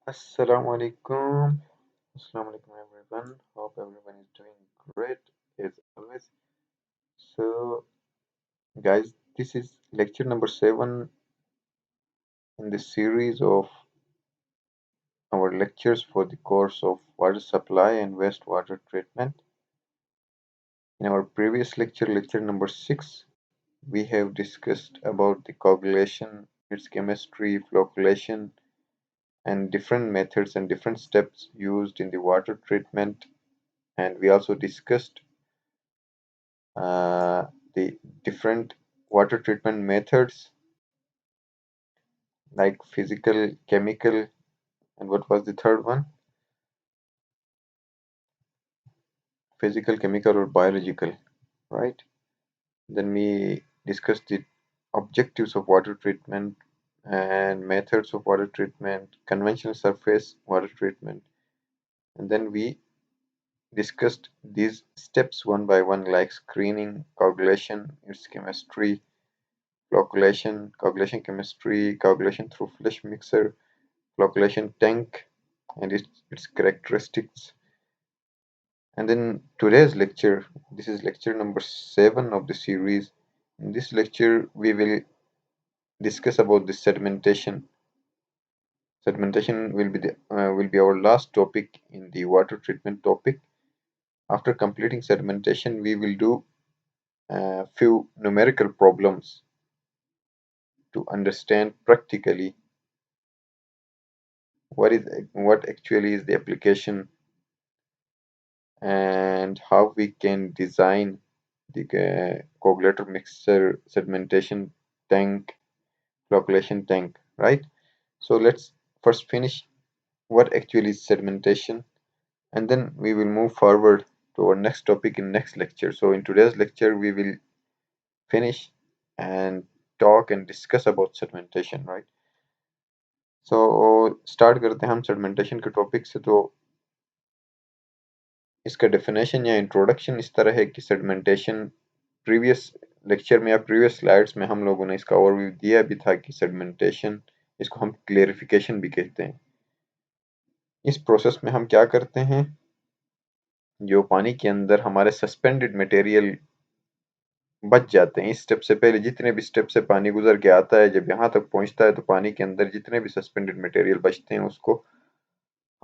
Assalamu alaikum. Assalamu alaikum everyone. Hope everyone is doing great as always. So, guys, this is lecture number 7 in the series of our lectures for the course of water supply and wastewater treatment. In our previous lecture, lecture number 6, we have discussed about the coagulation, its chemistry, flocculation, and different methods and different steps used in the water treatment. And we also discussed uh, the different water treatment methods like physical, chemical, and what was the third one? Physical, chemical, or biological, right? Then we discussed the objectives of water treatment and methods of water treatment, conventional surface water treatment, and then we discussed these steps one by one, like screening, coagulation, its chemistry, coagulation chemistry, coagulation through flash mixer, flocculation tank, and its characteristics. And then today's lecture, this is lecture number 7 of the series. In this lecture, we will discuss about the sedimentation. Sedimentation will be our last topic in the water treatment topic. After completing sedimentation, we will do a few numerical problems to understand practically what actually is the application and how we can design the coagulator mixer sedimentation tank, flocculation tank, right? So let's first finish what actually is sedimentation, and then we will move forward to our next topic in next lecture. So in today's lecture we will finish and talk and discuss about sedimentation, right? So start करते हैं हम sedimentation के topic से। तो इसका definition या introduction इस तरह है कि सेडिमेंटेशन प्रीवियस लेक्चर में या प्रीवियस स्लाइड्स में हम लोगों ने इसका ओवरव्यू दिया भी था कि सेडिमेंटेशन, इसको हम क्लेरिफिकेशन भी कहते हैं। इस प्रोसेस में हम क्या करते हैं, जो पानी के अंदर हमारे सस्पेंडेड मटेरियल बच जाते हैं, इस स्टेप से पहले जितने भी स्टेप से पानी गुजर के आता है, जब यहाँ तक पहुँचता है तो पानी के अंदर जितने भी सस्पेंडेड मटेरियल बचते हैं उसको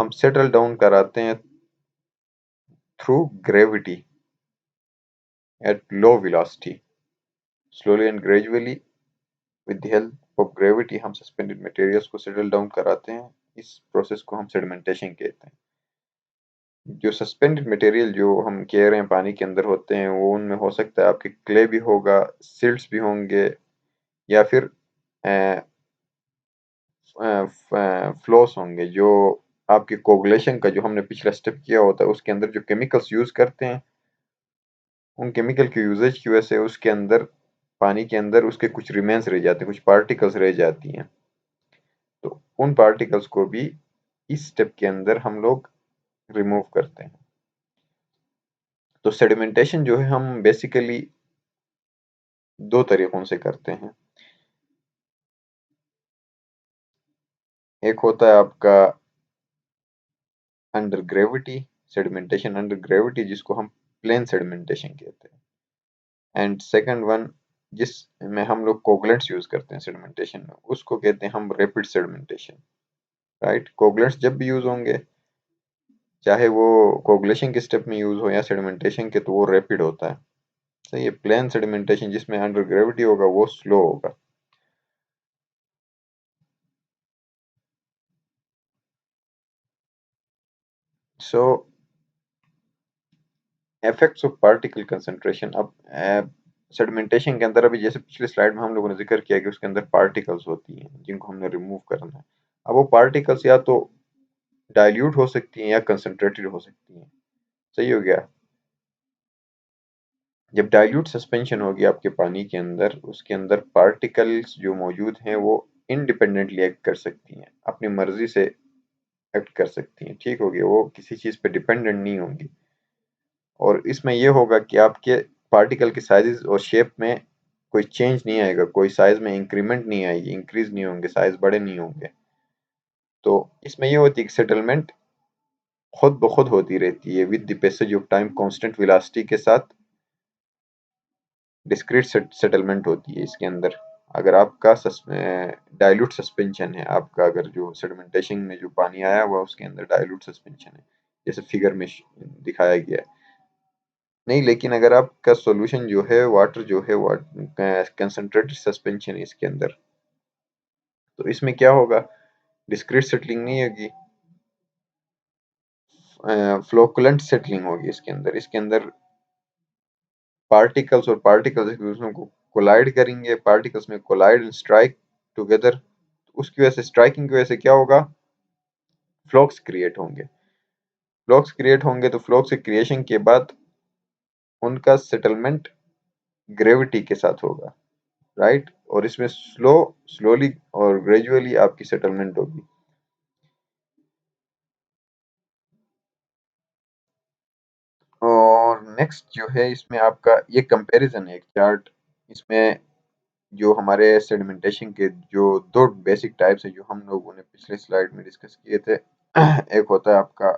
हम सेटल डाउन कराते हैं through gravity at low velocity, slowly and gradually with the help of gravity हम सस्पेंडेड मटेरियल्स को सेटल डाउन कराते हैं। इस प्रोसेस को हम सेडिमेंटेशन कहते हैं। जो सस्पेंडेड मटेरियल जो हम कह रहे हैं पानी के अंदर होते हैं, वो उनमें हो सकता है आपके क्ले भी होगा, सिल्ट्स भी होंगे, या फिर फ्लोस होंगे, जो आपके कोगुलेशन का जो हमने पिछला स्टेप किया होता है उसके अंदर जो केमिकल्स यूज करते हैं, उन केमिकल के यूजेज की वजह से उसके अंदर पानी के अंदर उसके कुछ रिमेन्स रह जाते हैं, कुछ पार्टिकल्स रह जाती हैं। तो उन पार्टिकल्स को भी इस स्टेप के अंदर हम लोग रिमूव करते हैं। तो सेडिमेंटेशन जो है हम बेसिकली दो तरीकों से करते हैं। एक होता है आपका under gravity sedimentation, under gravity जिसको हम प्लेन सेडिमेंटेशन कहते हैं, एंड सेकंड वन जिसमें हम लोग कोगुलेंट्स यूज करते हैं सेडिमेंटेशन में, उसको कहते हैं हम रैपिड सेडिमेंटेशन, राइट। कोगुलेंट्स जब भी यूज होंगे, चाहे वो कोगुलेशन के स्टेप में यूज हो या सेडिमेंटेशन के, तो वो रैपिड होता है। सही है। प्लेन सेडिमेंटेशन जिसमें अंडर ग्रेविटी होगा वो स्लो होगा। सो इफेक्ट्स ऑफ पार्टिकल कंसंट्रेशन। अब सेडिमेंटेशन के अंदर, अभी जैसे पिछले स्लाइड में हम लोगों ने जिक्र किया कि उसके अंदर पार्टिकल्स होती हैं जिनको हमने रिमूव करना है। अब वो पार्टिकल्स या तो डाइल्यूट हो सकती हैं या कंसंट्रेटेड हो सकती हैं। सही हो गया। जब डाइल्यूट सस्पेंशन होगी आपके पानी के अंदर, उसके अंदर पार्टिकल्स जो मौजूद हैं वो इंडिपेंडेंटली एक्ट कर सकती हैं, अपनी मर्जी से एक्ट कर सकती हैं, ठीक हो गया। वो किसी चीज पे डिपेंडेंट नहीं होंगी, और इसमें यह होगा कि आपके पार्टिकल के साइज और शेप में कोई चेंज नहीं आएगा, कोई साइज में इंक्रीमेंट नहीं आएगी, इंक्रीज नहीं होंगे, साइज बड़े नहीं होंगे। तो इसमें ये होती है कि सेटलमेंट खुद ब खुद होती रहती है with the passage of time, constant velocity के साथ डिस्क्रीट सेटलमेंट होती है इसके अंदर। अगर आपका डाइल्यूट सस्पेंशन है, आपका अगर जो सेडिमेंटेशन में जो पानी आया हुआ उसके अंदर डाइल्यूट सस्पेंशन है, जैसे फिगर में दिखाया गया है, नहीं, लेकिन अगर आपका सॉल्यूशन जो है वाटर जो है कंसंट्रेटेड सस्पेंशन है इसके अंदर, तो इसमें क्या होगा, डिस्क्रीट सेटलिंग नहीं होगी, फ्लोकुलेंट सेटलिंग होगी इसके अंदर पार्टिकल्स और पार्टिकल्स एक दूसरे को कोलाइड करेंगे, पार्टिकल्स में कोलाइड स्ट्राइक टुगेदर, उसकी वजह से, स्ट्राइकिंग की वजह से क्या होगा, फ्लॉक्स क्रिएट होंगे। फ्लॉक्स क्रिएट होंगे तो फ्लॉक्स के क्रिएशन के बाद उनका सेटलमेंट ग्रेविटी के साथ होगा, राइट, और इसमें स्लोली और ग्रेजुअली आपकी सेटलमेंट होगी। और नेक्स्ट जो है इसमें आपका ये कंपैरिजन है एक चार्ट, इसमें जो हमारे सेडिमेंटेशन के जो दो बेसिक टाइप्स है जो हम लोगों ने पिछले स्लाइड में डिस्कस किए थे, एक होता है आपका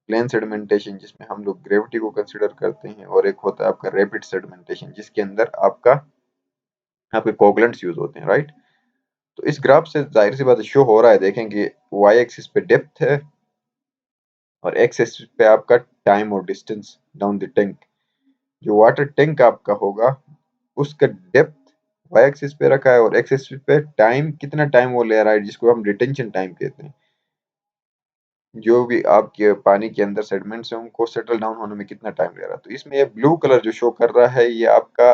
प्लेन सेडिमेंटेशन जिसमें हम लोग ग्रेविटी को कंसिडर करते हैं, और एक होता है आपका रैपिड सेडिमेंटेशन जिसके अंदर आपके कोगलेंट्स यूज होते हैं, राइट। तो इस ग्राफ से जाहिर सी बात शो हो रहा है, देखें कि वाई एक्सिस पे डेप्थ है और एक्स एक्सिस पे आपका टाइम और डिस्टेंस डाउन द टैंक। जो वाटर टैंक आपका होगा उसका डेप्थ वाई एक्सिस पे रखा है और एक्स एक्सिस पे टाइम, कितना टाइम वो ले रहा है जिसको हम रिटेंशन टाइम कहते हैं। जो भी आपके पानी के अंदर सेडिमेंट्स हैं उनको सेटल डाउन होने में कितना टाइम ले रहा है। तो इसमें ये ब्लू कलर जो शो कर रहा है ये आपका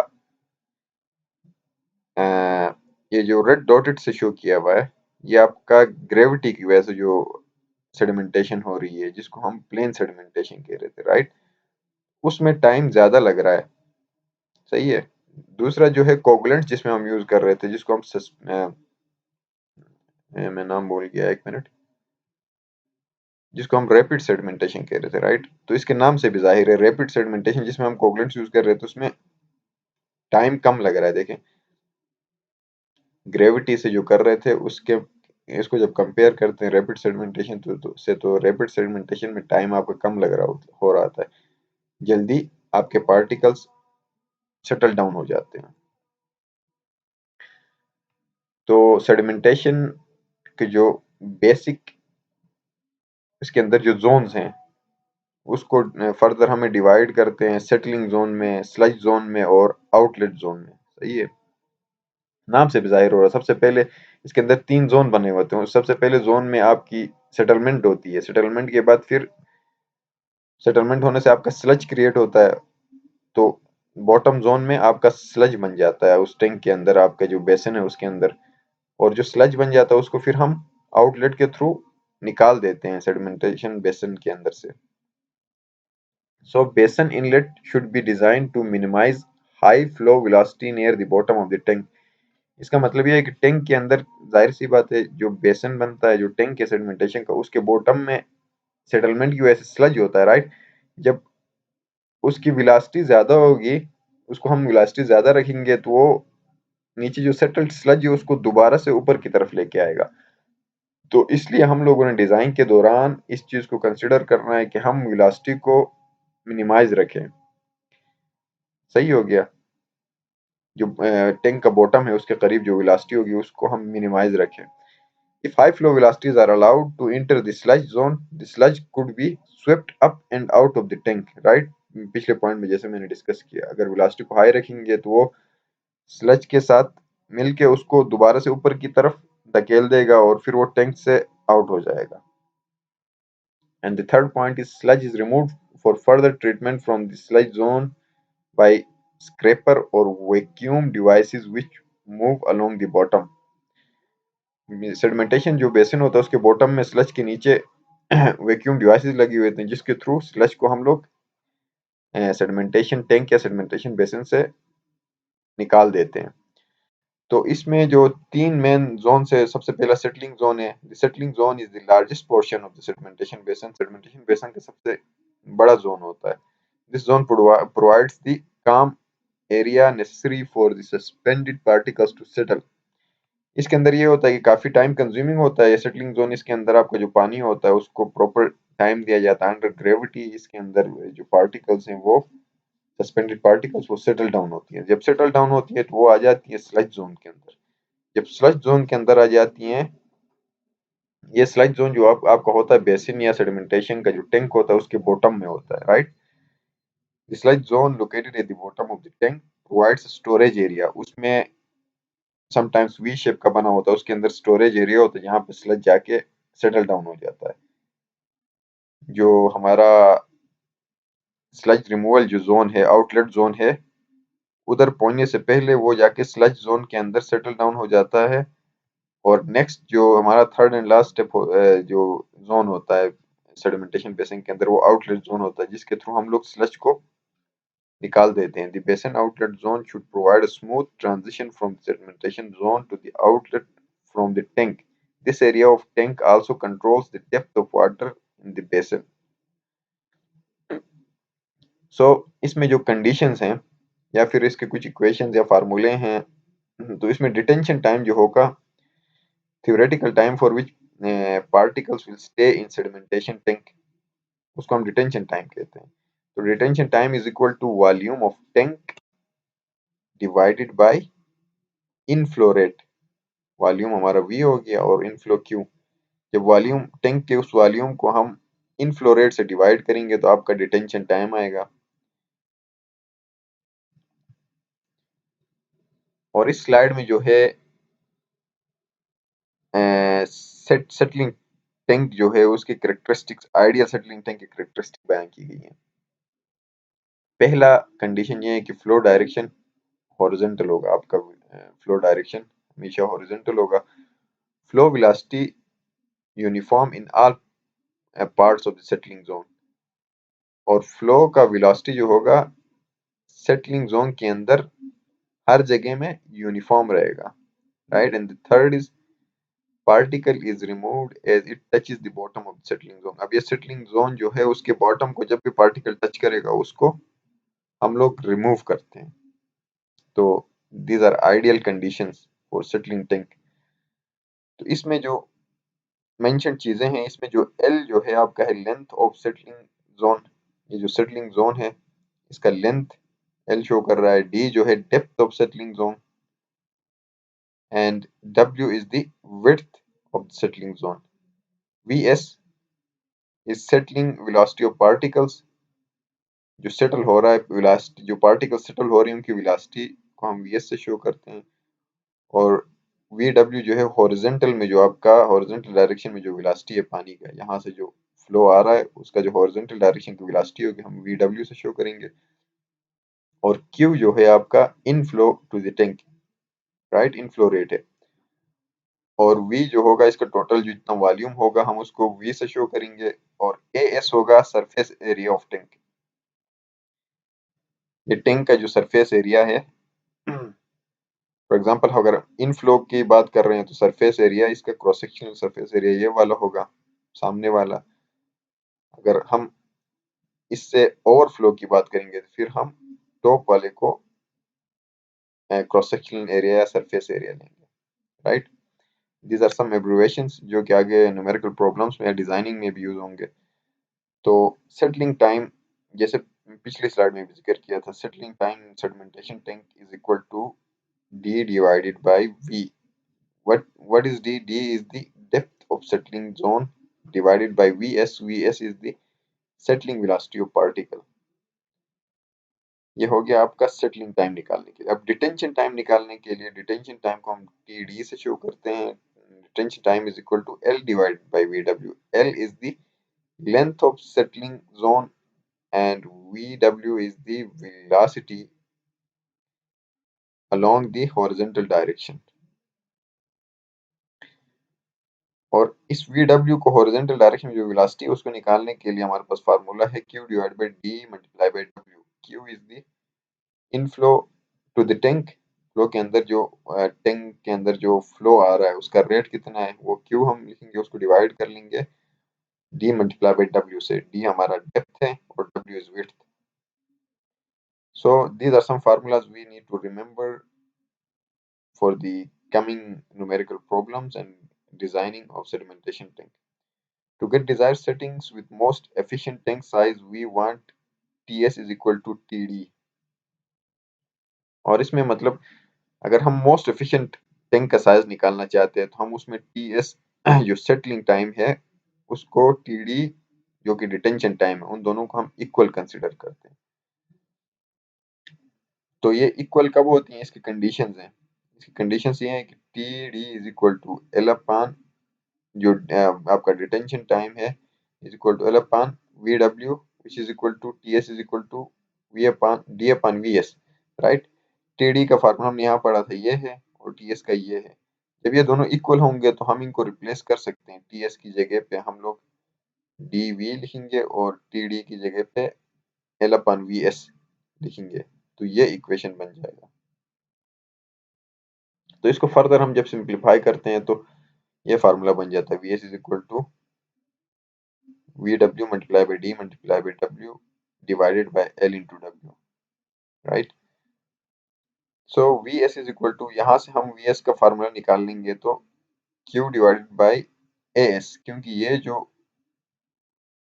अ, ये जो रेड डॉटेड से शो किया हुआ है ये आपका ग्रेविटी की वजह से जो सेडिमेंटेशन हो रही है जिसको हम प्लेन सेडिमेंटेशन कह रहे थे, राइट, उसमें टाइम ज्यादा लग रहा है, सही है। दूसरा जो है कोगुलेंट जिसमें हम यूज कर रहे थे जिसको हम मैं नाम भूल गया, एक मिनट, जिसको हम रैपिड सेडिमेंटेशन कह रहे थे, राइट। तो इसके नाम से भी जाहिर है रैपिड सेडिमेंटेशन जिसमें हम कोगुलेंट्स यूज कर रहे थे उसमें टाइम कम लग रहा है। देखें ग्रेविटी से जो कर रहे थे उसके, इसको जब कंपेयर करते हैं रैपिड सेडिमेंटेशन तो रैपिड सेडिमेंटेशन में टाइम आपका कम लग रहा हो रहा था, जल्दी आपके पार्टिकल्स शटल डाउन हो जाते हैं। तो सेडिमेंटेशन के जो बेसिक इसके अंदर जो जोन्स हैं उसको फर्दर हमें डिवाइड करते हैं सेटलिंग जोन में, स्लज जोन में और आउटलेट जोन में, सही है। नाम से भी जाहिर हो रहा है, सबसे पहले इसके अंदर तीन जोन बने होते हैं। सबसे पहले जोन में आपकी सेटलमेंट होती है, सेटलमेंट के बाद फिर सेटलमेंट होने से आपका स्लज क्रिएट होता है, तो बॉटम जोन में आपका स्लज बन जाता है उस टैंक के अंदर, आपका जो बेसिन है उसके अंदर, और जो स्लज बन जाता है उसको फिर हम आउटलेट के थ्रू निकाल देते हैं सेडिमेंटेशन बेसिन के अंदर से। So basin inlet should be designed to minimize high flow velocity near the bottom of the tank। इसका मतलब ये है कि टैंक के अंदर जाहिर सी बात है जो बेसन बनता है जो टैंक के सेडिमेंटेशन का उसके बॉटम में सेटलमेंट की वजह से स्लज होता है, राइट। जब उसकी वेलोसिटी ज्यादा होगी, उसको हम वेलोसिटी ज्यादा रखेंगे तो वो नीचे जो सेटल्ड स्लज है उसको दोबारा से ऊपर की तरफ लेके आएगा। तो इसलिए हम लोगों ने डिजाइन के दौरान इस चीज को कंसिडर करना है कि हम वेलोसिटी को मिनिमाइज रखें, सही हो गया। जो टैंक का बॉटम है उसके करीब जो वेलोसिटी होगी उसको हम मिनिमाइज रखें। If high flow velocities are allowed to enter the sludge zone, the sludge could be swept up and out of the tank, right? पिछले पॉइंट में जैसे मैंने डिस्कस किया, अगर वेलोसिटी को हाई रखेंगे तो वो स्लज के साथ मिलके उसको दोबारा से ऊपर की तरफ धकेल देगा और फिर वो टैंक से आउट हो जाएगा। And the third point is sludge is removed for further treatment from the sludge zone by scraper or vacuum devices which move along the bottom। Sedimentation जो बेसिन होता है उसके बॉटम में स्लज के नीचे वैक्यूम डिवाइसेस लगी हुए थे जिसके थ्रू स्लज को हम लोग सेडिमेंटेशन टैंक या सेडिमेंटेशन बेसिन से निकाल देते हैं। तो इसमें जो तीन मेन जोन है, सबसे पहला सेटलिंग जोन है। The settling zone is the largest portion of the sedimentation basin. Sedimentation basin का सबसे बड़ा जोन होता है। दिस जोन प्रोवाइड्स द काम area necessary for the suspended particles to settle। इसके अंदर ये होता है कि काफी टाइम कंज्यूमिंग होता है। ये सेटलिंग जोन, इसके अंदर आपका जो पानी होता है उसको प्रॉपर टाइम दिया जाता है। अंडर ग्रेविटी इसके अंदर जो पार्टिकल्स हैं वो सस्पेंडेड पार्टिकल्स वो सेटल डाउन होती है। जब सेटल डाउन होती है तो वो आ जाती है स्लज जोन के अंदर। जब स्लज जोन के अंदर आ जाती हैं, ये स्लज जोन जो आपका होता है बेसिन या सेडिमेंटेशन का जो टैंक होता है उसके बॉटम में होता है, right. The sludge zone located at the bottom of the tank provides storage area. उसमें समटाइम्स वी शेप का बना होता है, उसके अंदर स्टोरेज एरिया होता है जहाँ पे स्लज जाके सेटल डाउन हो जाता है। जो हमारा स्लज रिमूवल जो जोन है, आउटलेट जोन है, उधर पहुंचने से पहले वो जाके स्लज जोन के अंदर सेटल डाउन हो जाता है। और नेक्स्ट जो हमारा थर्ड एंड लास्ट स्टेप जो जोन होता है सेडिमेंटेशन बेसिन के अंदर, वो आउटलेट जोन होता है जिसके थ्रू हम लोग स्लज को निकाल देते हैं। The basin outlet zone should provide a smooth transition from the sedimentation zone to the outlet from the tank. This area of tank also controls the depth of water in the basin. So इसमें जो conditions हैं या फिर इसके कुछ equations या फार्मूले हैं, तो इसमें डिटेंशन टाइम जो होगा, theoretical time for which particles will stay in sedimentation tank, उसको हम डिटेंशन टाइम कहते हैं। तो detention time is equal to volume of tank divided by inflow rate. Volume हमारा v हो गया और इनफ्लो q। जब वॉल्यूम टैंक के उस वॉल्यूम को हम इनफ्लो रेट से डिवाइड करेंगे तो आपका डिटेंशन टाइम आएगा। और इस स्लाइड में जो है सेटलिंग टैंक जो है उसकी करेक्टरिस्टिक्स, आइडियल सेटलिंग टैंक की करेक्टरिस्टिक बयान की गई है। पहला कंडीशन ये है कि फ्लो डायरेक्शन हॉरिजॉन्टल होगा। आपका फ्लो डायरेक्शन हमेशा हॉरिजॉन्टल होगा। Flow velocity uniform in all parts of the settling zone. और फ्लो का वेलोसिटी जो होगा सेटलिंग जोन के अंदर हर जगह में यूनिफॉर्म रहेगा, right. And the third is particle is removed as it touches the bottom of the settling zone. अब ये सेटलिंग जोन जो है उसके बॉटम को जब भी पार्टिकल टच करेगा उसको हम लोग रिमूव करते हैं। तो these are ideal conditions for settling tank. तो इसमें जो मेंशन चीजें हैं, इसमें जो एल जो है आपका है लेंथ ऑफ सेटलिंग जोन। ये जो सेटलिंग जोन है इसका लेंथ एल शो कर रहा है। डी जो है depth of settling zone and W is the width of the settling zone. V S is settling velocity of particles. जो सेटल हो रहा है वेलोसिटी, जो पार्टिकल सेटल हो रही है उनकी वेलोसिटी को हम वी एस से शो करते हैं। और वी डब्ल्यू जो है हॉरिजेंटल में, जो आपका हॉरिजेंटल डायरेक्शन में जो वेलोसिटी है पानी का, यहाँ से जो फ्लो आ रहा है उसका जो हॉरिजेंटल डायरेक्शन की वेलोसिटी होगी हम वी डब्ल्यू से शो करेंगे। और क्यू जो है आपका inflow to the tank, right, inflow rate है। और वी जो होगा इसका टोटल जो जितना वॉल्यूम होगा हम उसको वी से शो करेंगे। और ए एस होगा सरफेस एरिया ऑफ टैंक। ये टैंक का जो सरफेस एरिया है, फॉर एग्जांपल अगर इनफ्लो की बात कर रहे हैं तो सरफेस एरिया, इसका क्रॉस सेक्शनल सरफेस एरिया ये वाला होगा, सामने वाला। अगर हम इससे ओवरफ्लो की बात करेंगे तो फिर हम टॉप वाले को क्रॉस सेक्शनल एरिया या सरफेस एरिया लेंगे, right. These are some abbreviations जो कि आगे न्यूमेरिकल प्रॉब्लम्स में या डिजाइनिंग में भी यूज होंगे। तो सेटलिंग टाइम, जैसे पिछली स्लाइड में भी जिक्र किया था, settling time sedimentation tank is equal to D divided by V. what is d? D is the depth of settling zone divided by vs. Vs is the settling velocity of particle। ये हो गया आपका settling time निकालने के लिए। अब detention time निकालने के लिए डिटेंशन टाइम को हम टी डी से शो करते हैं। Detention time is equal to L divided by V W. L is the length of settling zone and vw is the velocity along the horizontal direction। और इस vw को horizontal direction में जो velocity है उसको निकालने के लिए हमारे पास फार्मूला है q divide by d multiply by w। q is the inflow to the tank. Flow के अंदर जो टैंक के अंदर जो फ्लो आ रहा है उसका रेट कितना है वो q हम लिखेंगे, उसको डिवाइड कर लेंगे d मल्टीप्लाई बाय w से। d हमारा डेप्थ है और w is width. So these are some formulas we need to remember for the coming numerical problems and designing of sedimentation tank. To get desired settings with most efficient tank size, we want TS is equal to TD। और इसमें मतलब अगर हम most efficient tank का size निकालना चाहते हैं तो हम उसमें TS जो सेटलिंग टाइम है उसको TD जो कि डिटेंशन टाइम है उन दोनों को हम इक्वल कंसिडर करते हैं। तो ये इक्वल कब होती हैं, इसकी कंडीशंस हैं। इसकी कंडीशंस ये हैं कि TD is equal to L upon जो आपका डिटेंशन टाइम है is equal to L upon VW which is equal to TS is equal to V upon D upon VS, right. TD का formula हमने यहाँ पढ़ा था ये है और TS का ये है। जब ये दोनों इक्वल होंगे तो हम इनको रिप्लेस कर सकते हैं। TS की जगह पे हम लोग DV लिखेंगे और TD की जगह पे L अपान VS लिखेंगे, तो ये इक्वेशन बन जाएगा। तो इसको फर्दर हम जब सिंप्लीफाई करते हैं तो ये फार्मूला बन जाता है VS is equal to VW multiply by D multiply by W divided by L into W, right. So VS is equal to, यहाँ से हम VS का फार्मूला निकाल लेंगे तो Q डिवाइडेड बाई AS, क्योंकि ये जो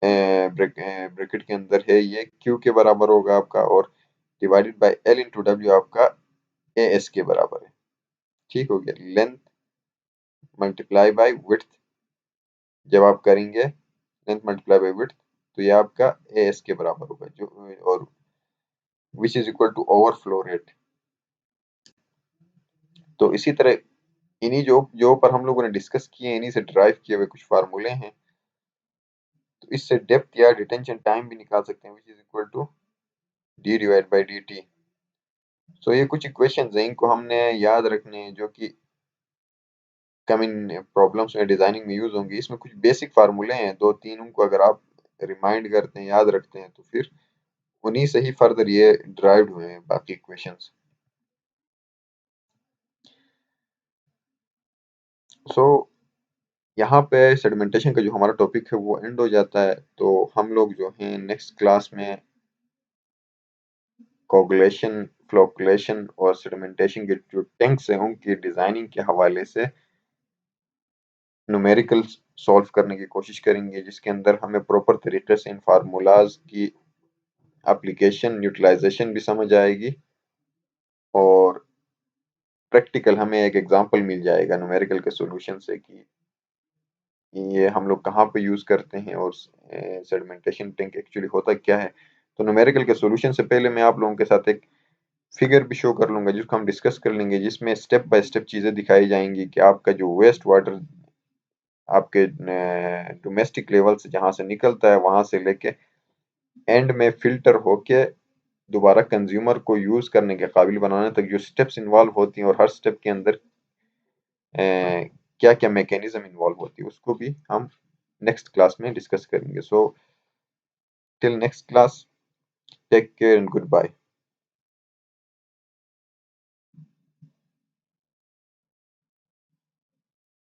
ब्रैकेट के अंदर है ये Q के बराबर होगा आपका और divided by L into W आपका AS के बराबर है। ठीक हो गया। लेंथ मल्टीप्लाई बाई विड्थ जब आप करेंगे लेंथ मल्टीप्लाई बाई विड्थ तो ये आपका AS के बराबर होगा जो और which is equal to overflow rate. तो इसी तरह इन्हीं जो पर हम लोगों ने डिस्कस किए इन्हीं से ड्राइव किए हुए कुछ फार्मूले हैं। तो इससे डेप्थ या डिटेंशन टाइम भी निकाल सकते हैं which is equal to D divide by DT। So ये कुछ इक्वेशंस हैं, इनको हमने याद रखने हैं जो कि कमिंग प्रॉब्लम्स में डिजाइनिंग में यूज होंगी। इसमें कुछ बेसिक फार्मूले हैं दो तीन, उनको अगर आप रिमाइंड करते हैं याद रखते हैं तो फिर उन्हीं से ही फर्दर ये ड्राइव्ड हुए हैं बाकी इक्वेशंस। सो यहाँ पे सेडिमेंटेशन का जो हमारा टॉपिक है वो एंड हो जाता है। तो हम लोग जो हैं नेक्स्ट क्लास में कोगुलेशन, फ्लोकुलेशन और सेडिमेंटेशन के जो टैंक्स हैं उनकी डिजाइनिंग के हवाले से न्यूमेरिकल सॉल्व करने की कोशिश करेंगे, जिसके अंदर हमें प्रॉपर तरीके से इन फार्मूलाज की एप्लीकेशन यूटिलाइजेशन भी समझ आएगी और प्रैक्टिकल हमें एक एग्जांपल मिल जाएगा न्यूमेरिकल के सॉल्यूशन से कि ये हम लोग कहाँ पे यूज करते हैं और सेडिमेंटेशन टैंक एक्चुअली होता क्या है। तो न्यूमेरिकल के सॉल्यूशन से पहले मैं आप लोगों के साथ एक फिगर भी शो कर लूंगा जिसको हम डिस्कस कर लेंगे, जिसमें स्टेप बाय स्टेप चीजें दिखाई जाएंगी कि आपका जो वेस्ट वाटर आपके डोमेस्टिक लेवल से जहां से निकलता है वहां से लेके एंड में फिल्टर होके दोबारा कंज्यूमर को यूज करने के काबिल बनाने तक जो स्टेप्स इन्वॉल्व होती हैं और हर स्टेप के अंदर क्या क्या मैकेनिज्म इन्वॉल्व होती है उसको भी हम नेक्स्ट क्लास में डिस्कस करेंगे। So till next class, take care and good bye.